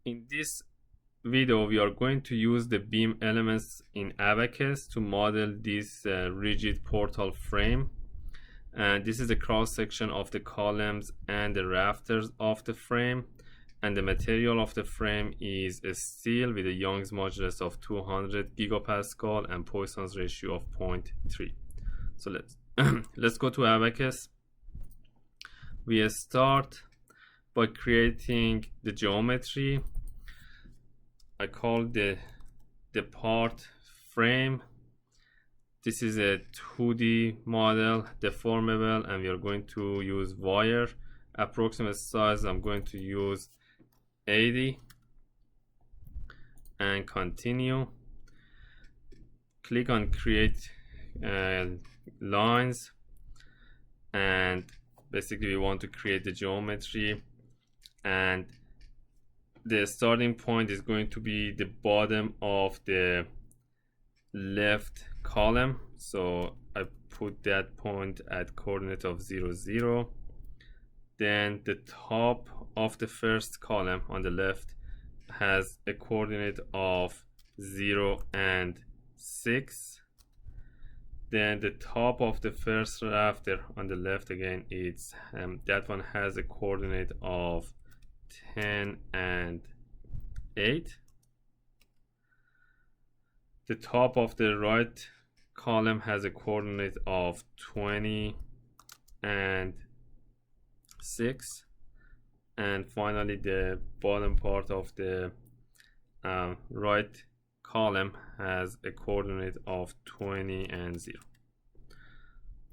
In this video, we are going to use the beam elements in Abaqus to model this rigid portal frame. And this is the cross section of the columns and the rafters of the frame. And the material of the frame is steel with a Young's modulus of 200 gigapascal and Poisson's ratio of 0.3. So let's go to Abaqus. We start by creating the geometry. I call the part frame. This is a 2D model, deformable, and we are going to use wire. Approximate size, I'm going to use 80 and continue. Click on create lines, and basically we want to create the geometry, and the starting point is going to be the bottom of the left column. So I put that point at coordinate of 0, 0. Then the top of the first column on the left has a coordinate of 0 and 6. Then the top of the first rafter on the left again, it's that one has a coordinate of 10 and 8. The top of the right column has a coordinate of 20 and 6. And finally the bottom part of the right column has a coordinate of 20 and 0.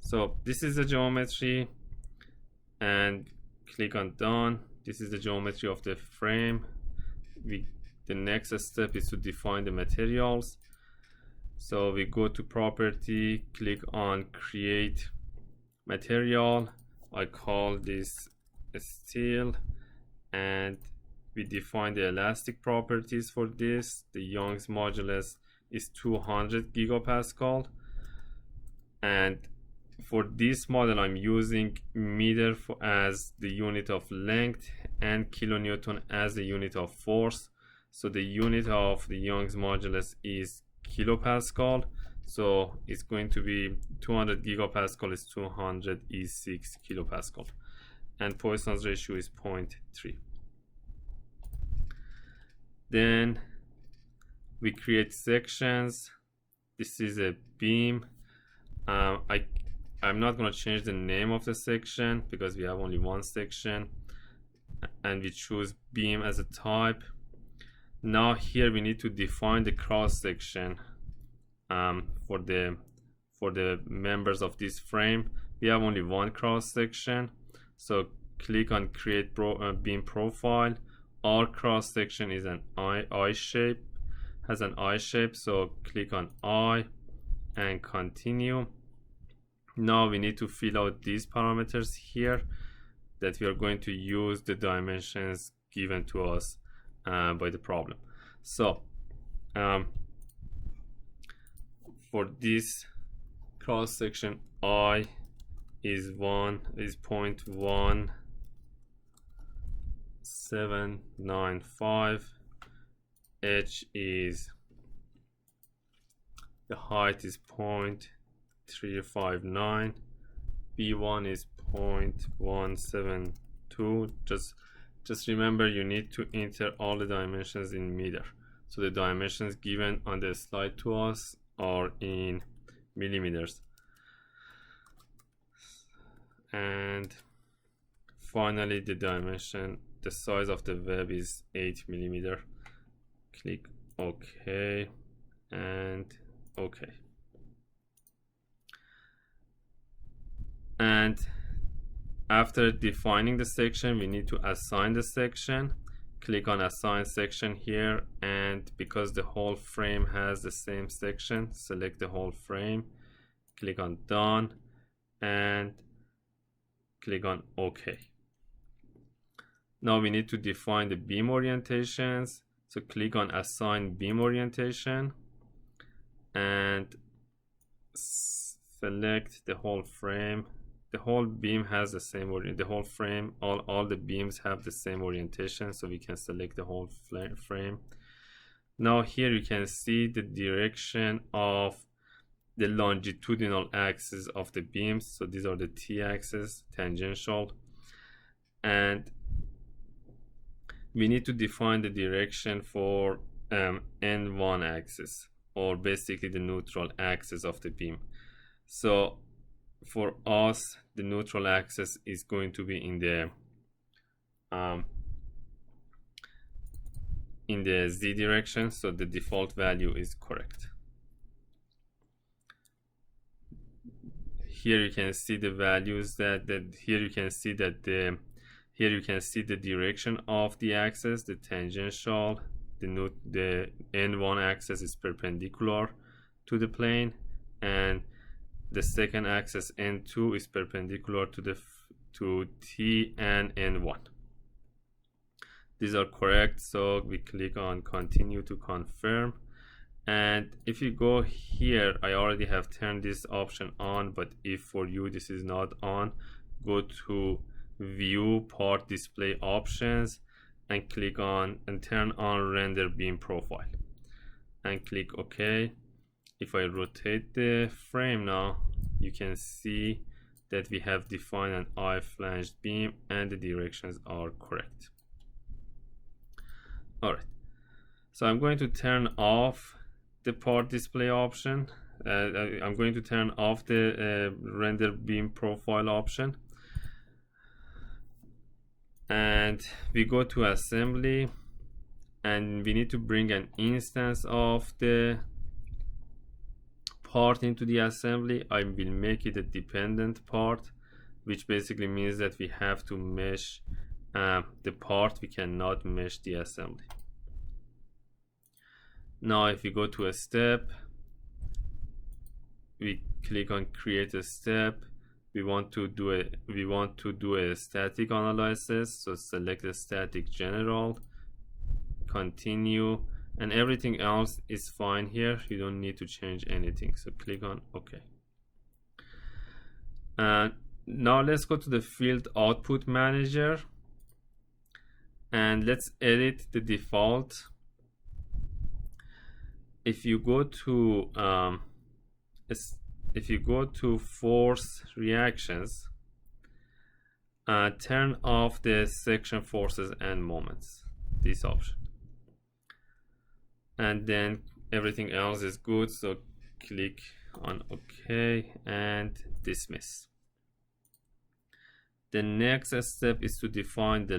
So this is the geometry, and click on done. This is the geometry of the frame. The next step is to define the materials. So we go to property, click on create material. I call this steel, and we define the elastic properties for this. The Young's modulus is 200 gigapascal, and for this model I'm using meter as the unit of length and kilonewton as the unit of force. So the unit of the Young's modulus is kilopascal, so it's going to be 200 gigapascal is 200 is 6 kilopascal, and Poisson's ratio is 0.3. Then we create sections. This is a beam. I'm not going to change the name of the section because we have only one section, and we choose beam as a type. Now here we need to define the cross section for the members of this frame. We have only one cross section, so click on create beam profile. Our cross section is an eye shape, has an eye shape, so click on eye and continue. Now we need to fill out these parameters here that we are going to use the dimensions given to us by the problem. So for this cross section, I is 0.1795, H is the height is 0.359, B1 is 0.172. Just remember you need to enter all the dimensions in meter. So the dimensions given on the slide to us are in millimeters. And finally the dimension, the size of the web is 8 millimeter. Click OK and OK. And after defining the section, we need to assign the section. Click on assign section here, and because the whole frame has the same section, select the whole frame, click on done and click on OK. Now we need to define the beam orientations, so click on assign beam orientation and select the whole frame, the whole beam has the same orientation, the whole frame, all the beams have the same orientation, so we can select the whole frame. Now here you can see the direction of the longitudinal axis of the beams. So these are the t-axis, tangential, and we need to define the direction for n1 axis, or basically the neutral axis of the beam. So for us, the neutral axis is going to be in the z direction, so the default value is correct. Here you can see the values here you can see the direction of the axis. The tangential, the n1 axis is perpendicular to the plane, and the second axis n2 is perpendicular to t and n1. These are correct, so we click on continue to confirm. And if you go here, I already have turned this option on, but if for you this is not on, go to view part display options and click on and turn on render beam profile and click OK. If I rotate the frame now, you can see that we have defined an I-flanged beam and the directions are correct. Alright, so I'm going to turn off the part display option. I'm going to turn off the render beam profile option, and we go to assembly, and we need to bring an instance of the part into the assembly. I will make it a dependent part, which basically means that we have to mesh the part, we cannot mesh the assembly. Now if we go to a step, we click on create a step. We want to do a static analysis, so select the static general, continue, and everything else is fine here. You don't need to change anything, so click on OK. Now let's go to the field output manager, and let's edit the default. If you go to force reactions, turn off the section forces and moments, this option, and then everything else is good, so click on OK and dismiss. The next step is to define the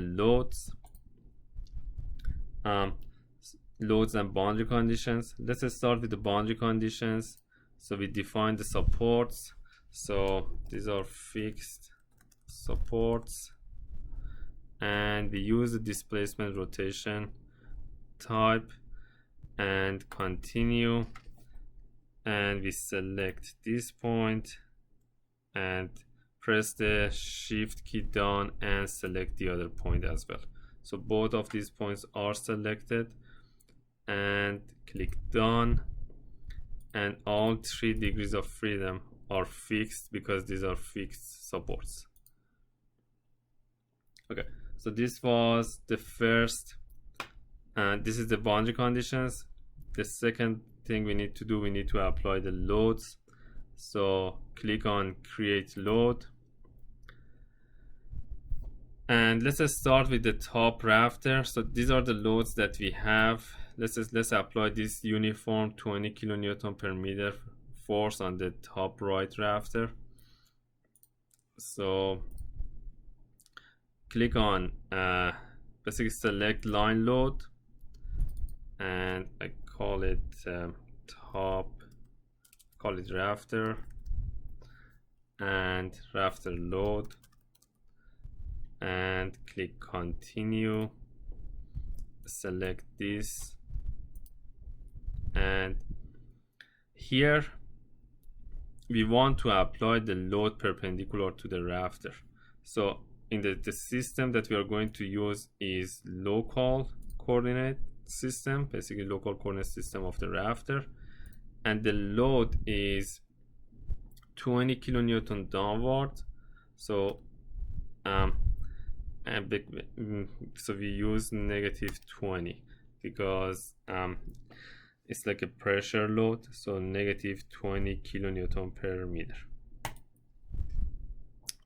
loads and boundary conditions. Let's start with the boundary conditions. So we define the supports, so these are fixed supports, and we use the displacement rotation type and continue, and we select this point and press the shift key down and select the other point as well. So both of these points are selected, and click done, and all 3 degrees of freedom are fixed because these are fixed supports. Okay, so this was the first, and this is the boundary conditions. The second thing we need to do, we need to apply the loads. So click on create load, and let's start with the top rafter. So these are the loads that we have. Let's apply this uniform 20 kilonewton per meter force on the top right rafter. So click on basically select line load, and I call it rafter, and rafter load, and click continue, select this, and here we want to apply the load perpendicular to the rafter. So in the system that we are going to use is local coordinate system, basically local coordinate system of the rafter, and the load is 20 kilonewton downward. So so we use -20 because it's like a pressure load, so -20 kilonewton per meter.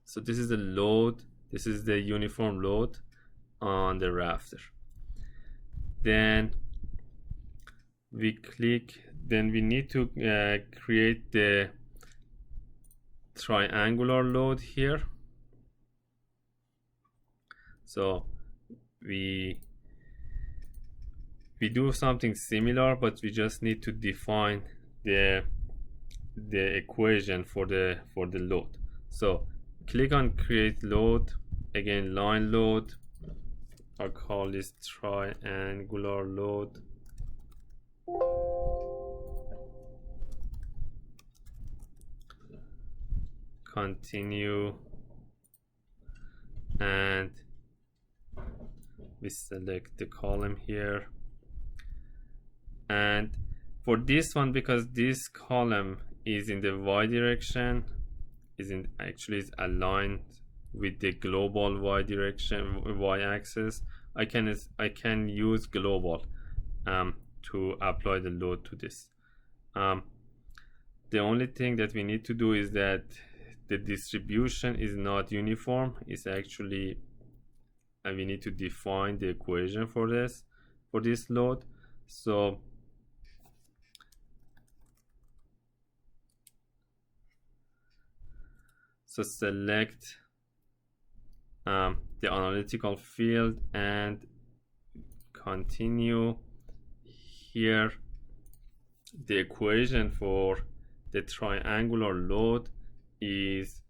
So this is the load, this is the uniform load on the rafter. Then we need to create the triangular load here. So we do something similar, but we just need to define the equation for the load. So click on create load, again line load. I'll call this triangular load. Continue, and we select the column here. And for this one, because this column is in the y direction, actually is aligned with the global y direction, y axis, I can use global to apply the load to this. The only thing that we need to do is that the distribution is not uniform. It's actually, we need to define the equation for this load. So select the analytical field and continue. Here the equation for the triangular load is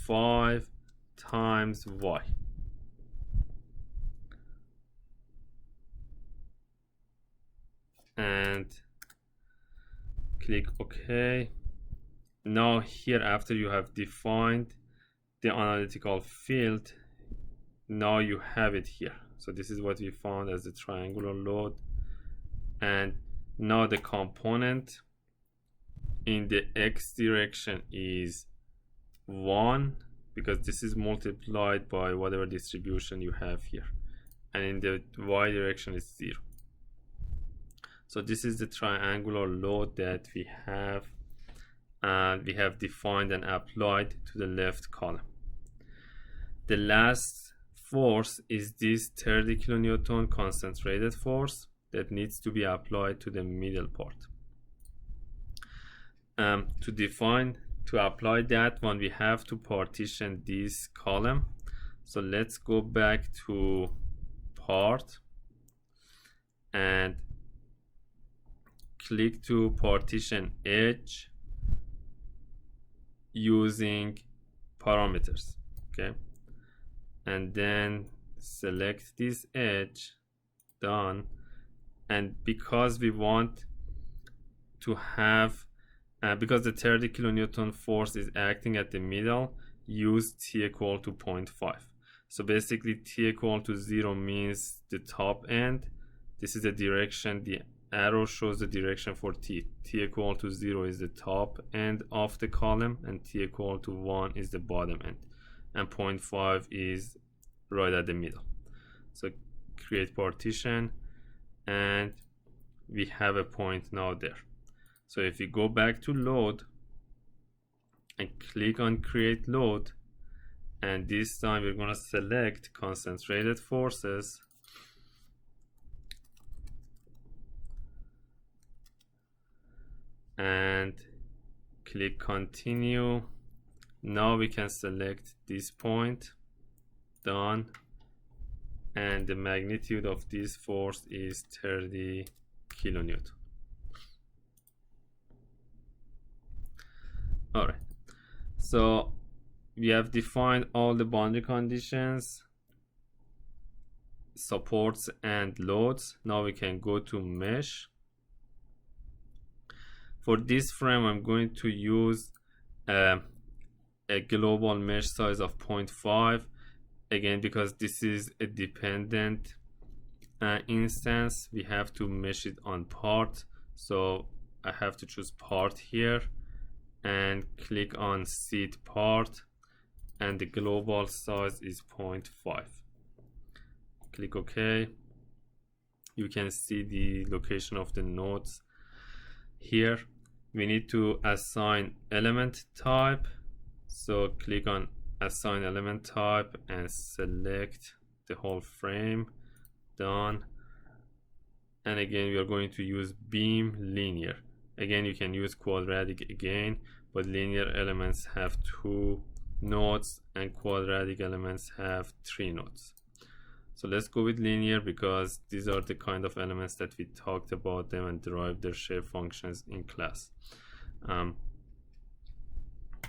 5 times y. And click OK. Now here, after you have defined the analytical field, now you have it here. So this is what we found as the triangular load. And now the component in the x direction is 1, because this is multiplied by whatever distribution you have here, and in the y direction is 0. So this is the triangular load that we have defined and applied to the left column. The last force is this 30 kilonewton concentrated force that needs to be applied to the middle part. To apply that one, we have to partition this column. So let's go back to part and click to partition edge using parameters. Okay, and then select this edge. Done. And because we want to have because the 30 kilonewton force is acting at the middle, use t equal to 0.5. So basically t equal to 0 means the top end. This is the direction, the arrow shows the direction for t. T equal to 0 is the top end of the column, and t equal to 1 is the bottom end, and 0.5 is right at the middle. So create partition, and we have a point now there. So if we go back to load and click on create load, and this time we're going to select concentrated forces, and click continue. Now we can select this point. Done. And the magnitude of this force is 30 kilonewton. Alright, so we have defined all the boundary conditions, supports and loads. Now we can go to mesh. For this frame, I'm going to use a global mesh size of 0.5, again because this is a dependent instance. We have to mesh it on part, so I have to choose part here and click on seed part, and the global size is 0.5. Click OK. You can see the location of the nodes here. We need to assign element type, so click on assign element type and select the whole frame. Done. And again, we are going to use beam linear. Again, you can use quadratic again, but linear elements have 2 nodes and quadratic elements have 3 nodes. So let's go with linear because these are the kind of elements that we talked about them and derived their shape functions in class.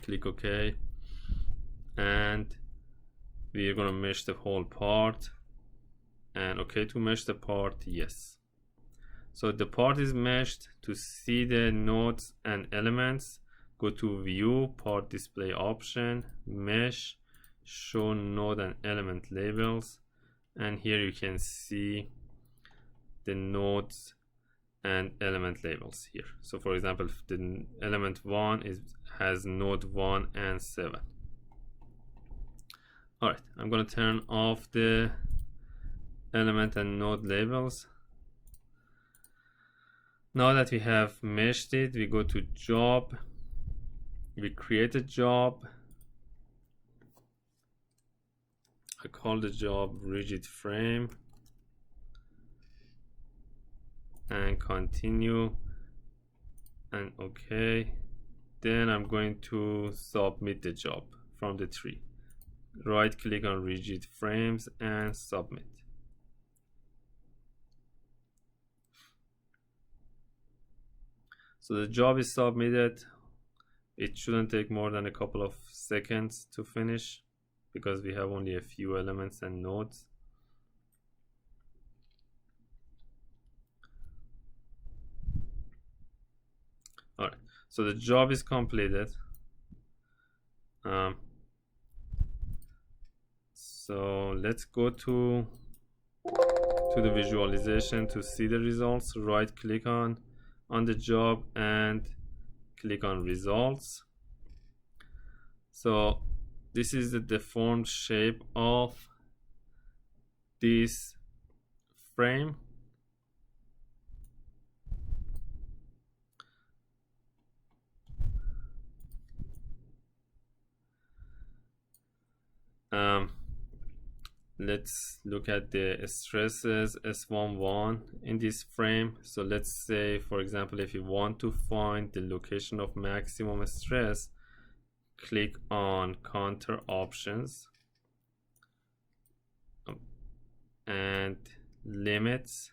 Click OK, and we're gonna mesh the whole part, and OK to mesh the part, yes. So the part is meshed. To see the nodes and elements, go to view, part display option, mesh, show node and element labels, and here you can see the nodes and element labels here. So for example, the element 1 has node 1 and 7. Alright, I'm going to turn off the element and node labels. Now that we have meshed it, we go to job, we create a job. I call the job rigid frame and continue and OK. Then I'm going to submit the job from the tree. Right click on rigid frames and submit. So the job is submitted. It shouldn't take more than a couple of seconds to finish, because we have only a few elements and nodes. Alright, so the job is completed. So let's go to the visualization to see the results. Right click on the job and click on results. So this is the deformed shape of this frame. Let's look at the stresses S11 in this frame. So let's say, for example, if you want to find the location of maximum stress, click on counter options and limits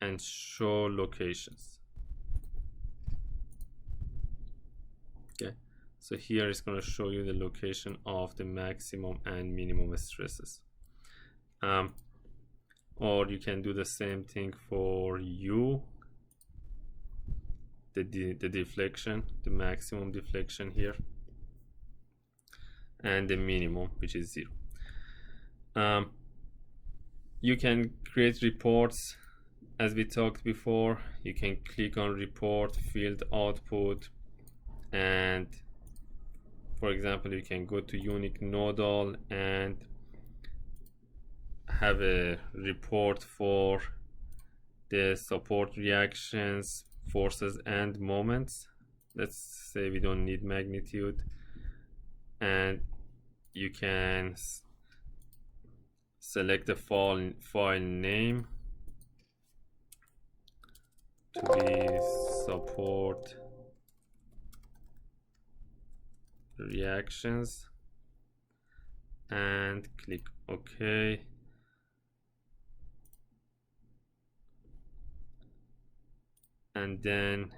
and show locations. Okay, so here it's going to show you the location of the maximum and minimum stresses. Or you can do the same thing for U, the deflection, the maximum deflection here, and the minimum, which is 0. You can create reports as we talked before. You can click on report, field output, and for example, you can go to unique nodal and have a report for the support reactions, forces and moments. Let's say we don't need magnitude, and you can select the file name to be support reactions and click OK. And then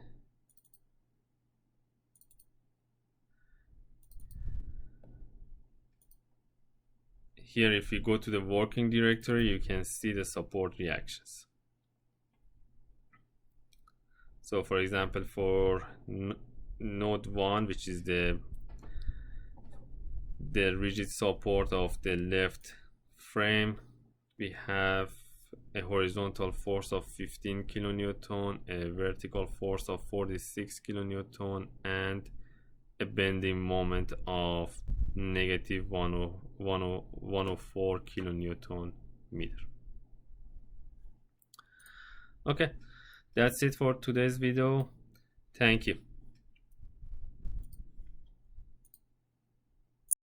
here, if you go to the working directory, you can see the support reactions. So for example, for node 1, which is the rigid support of the left frame, we have a horizontal force of 15 kilonewton, a vertical force of 46 kilonewton, and a bending moment of negative 104 kilonewton meter. Okay, that's it for today's video. Thank you.